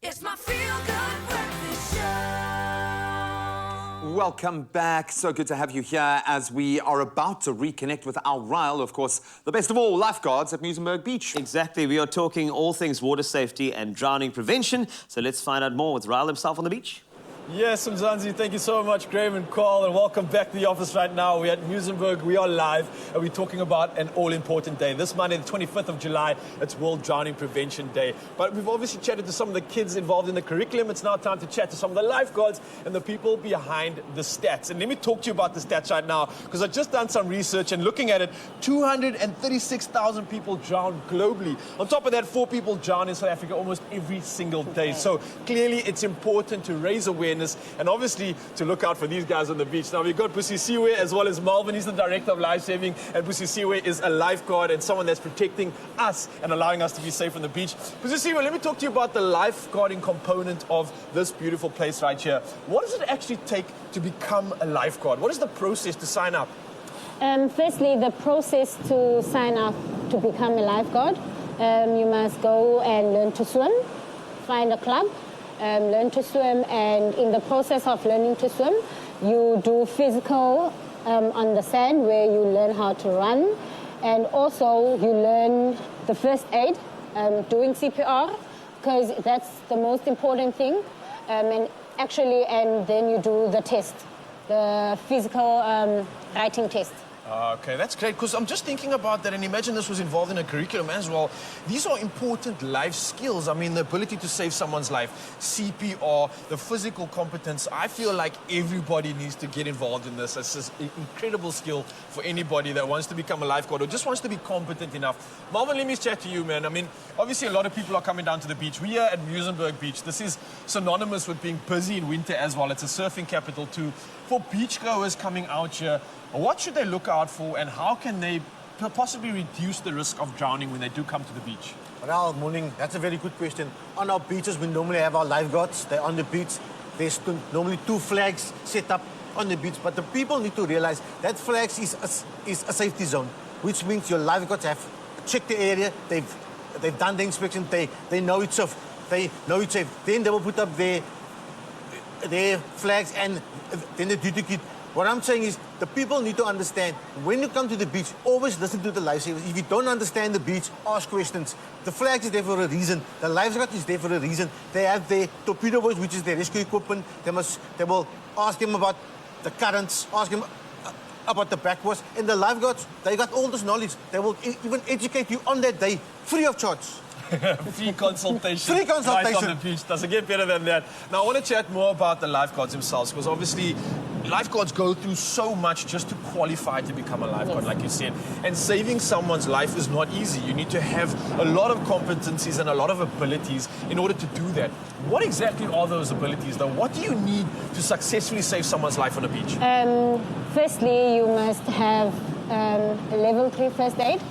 It's my feel-good breakfast show. Welcome back. So good to have you here as we are about to reconnect with our Ryle, of course, the best of all lifeguards at Muizenberg Beach. Exactly. We are talking all things water safety and drowning prevention. So let's find out more with Ryle himself on the beach. Yes, Mzansi, thank you so much, Graham and Carl, and welcome back to the office right now. We're at Muizenberg, we are live, and we're talking about an all-important day. This Monday, the 25th of July, it's World Drowning Prevention Day. But we've obviously chatted to some of the kids involved in the curriculum. It's now time to chat to some of the lifeguards and the people behind the stats. And let me talk to you about the stats right now, because I've just done some research, and looking at it, 236,000 people drown globally. On top of that, 4 people drown in South Africa almost every single day. So clearly, it's important to raise awareness and obviously to look out for these guys on the beach. Now we've got Pussy Siwe as well as Malvin. He's the director of life saving, and Pussy Siwe is a lifeguard and someone that's protecting us and allowing us to be safe on the beach. Pussy Siwe, let me talk to you about the lifeguarding component of this beautiful place right here. What does it actually take to become a lifeguard? What is the process to sign up? Firstly, the process to sign up to become a lifeguard, you must go and learn to swim, find a club, learn to swim, and in the process of learning to swim, you do physical on the sand where you learn how to run, and also you learn the first aid, doing CPR, because that's the most important thing, and then you do the test, the physical writing test. Okay, that's great, because I'm just thinking about that, and imagine this was involved in a curriculum as well. These are important life skills. I mean, the ability to save someone's life, CPR, the physical competence. I feel like everybody needs to get involved in this. It's just an incredible skill for anybody that wants to become a lifeguard or just wants to be competent enough. Marvin, let me chat to you, man. I mean, obviously a lot of people are coming down to the beach. We are at Muizenberg Beach. This is synonymous with being busy in winter as well. It's a surfing capital too. For beachgoers coming out here, what should they look out for, and how can they possibly reduce the risk of drowning when they do come to the beach? Well, morning. That's a very good question. On our beaches, we normally have our lifeguards. They're on the beach. There's normally 2 flags set up on the beach. But the people need to realize that flags is a safety zone, which means your lifeguards have checked the area. They've done the inspection. They know it's safe. They know it's safe. Then they will put up their flags and then the duty kit. What I'm saying is the people need to understand, when you come to the beach, always listen to the lifesavers. If you don't understand the beach, ask questions. The flag is there for a reason. The lifeguard is there for a reason. They have their torpedo boys, which is their rescue equipment. They will ask them about the currents, ask them about the backwash. And the lifeguards, they got all this knowledge. They will even educate you on that day, free of charge. Free consultation. Free consultation. Right on the beach. Doesn't get better than that. Now, I want to chat more about the lifeguards themselves, because obviously lifeguards go through so much just to qualify to become a lifeguard, like you said. And saving someone's life is not easy. You need to have a lot of competencies and a lot of abilities in order to do that. What exactly are those abilities, though? What do you need to successfully save someone's life on a beach? Firstly, you must have a level 3 first aid,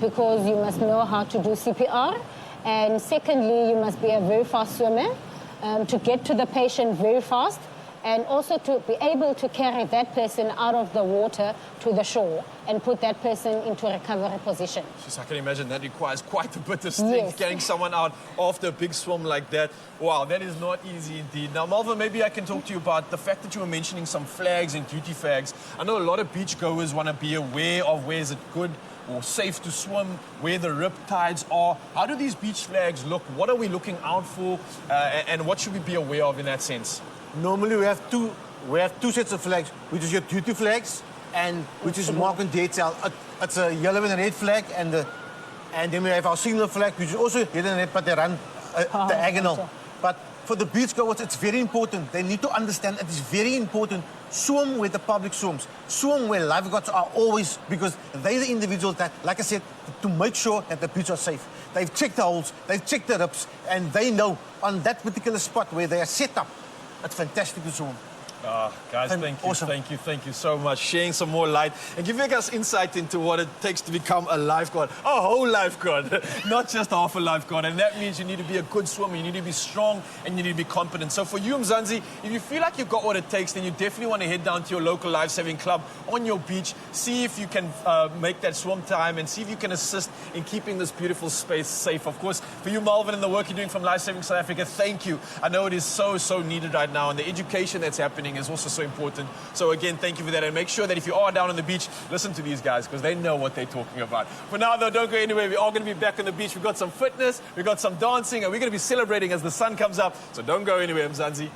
because you must know how to do CPR. And secondly, you must be a very fast swimmer to get to the patient very fast, and also to be able to carry that person out of the water to the shore and put that person into a recovery position. Just, I can imagine that requires quite a bit of strength, carrying someone out after a big swim like that. Wow, that is not easy indeed. Now, Malvin, maybe I can talk to you about the fact that you were mentioning some flags and duty flags. I know a lot of beachgoers want to be aware of where is it good or safe to swim, where the rip tides are. How do these beach flags look? What are we looking out for, and what should we be aware of in that sense? Normally we have two sets of flags, which is your duty flags and which is marked on DHL. It's a yellow and a red flag, and then we have our signal flag, which is also yellow and red, but they run diagonal. But for the beachgoers, it's very important. They need to understand it is very important. Swim where the public swims. Swim where lifeguards are always, because they're the individuals that, like I said, to make sure that the beach are safe. They've checked the holes, they've checked the rips, and they know on that particular spot where they are set up, it's fantastic to swim. Guys, Awesome. thank you so much. Sharing some more light and giving us insight into what it takes to become a lifeguard, a whole lifeguard, not just half a lifeguard. And that means you need to be a good swimmer, you need to be strong, and you need to be competent. So for you, Mzansi, if you feel like you've got what it takes, then you definitely want to head down to your local lifesaving club on your beach, see if you can make that swim time and see if you can assist in keeping this beautiful space safe. Of course, for you, Malvin, and the work you're doing from Lifesaving South Africa, thank you. I know it is so needed right now, and the education that's happening is also so important. So again, thank you for that, and make sure that if you are down on the beach, listen to these guys because they know what they're talking about. For now, though, don't go anywhere. We are going to be back on the beach. We've got some fitness, we've got some dancing, and we're going to be celebrating as the sun comes up. So don't go anywhere, Mzansi.